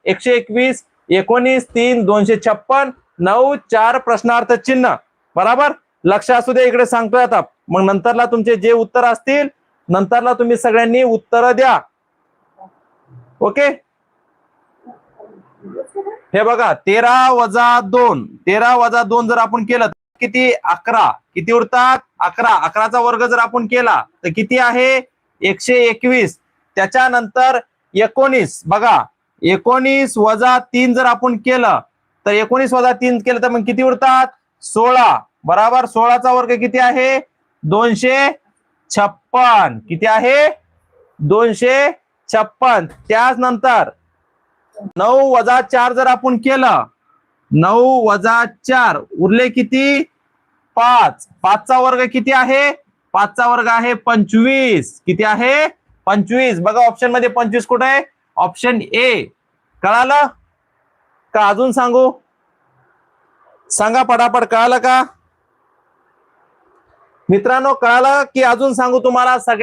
121, 19, 3, 256, 9, 4 प्रश्नार्थ चिन्ह. बराबर, लक्ष असू दे, इकडे सांगतोय आता. मग नंतरला तुमचे जे उत्तर असतील नंतरला तुम्ही सगळ्यांनी उत्तर द्या. ओके, हे बघा 13 वजा 2, 13 वजा 2 जर आपण केलं तर किती? 11. किती उरतात? 11. 11चा वर्ग जर आपण केला तर किती आहे? 121. त्याच्यानंतर 19, बघा 19 वजा 3 जर आपण केलं तर 19 वजा 3 केलं तर मग किती उरतात? 16. बराबर, 16चा वर्ग किती आहे? 256. किती आहे? 256. त्याच नंतर 9 वजा 4 जर आपण केलं, 9 वजा 4 उरले किती? 5. 5चा वर्ग किती आहे? 5चा वर्ग आहे 25. किती आहे? 25. बघा ऑप्शन मध्ये 25 कुठे आहे? Option A. कळालं का? अजून सांगू? सांगा पटापट. कळालं का मित्रांनो? कळालं की अजून सांगू तुम्हाला? सगळ्या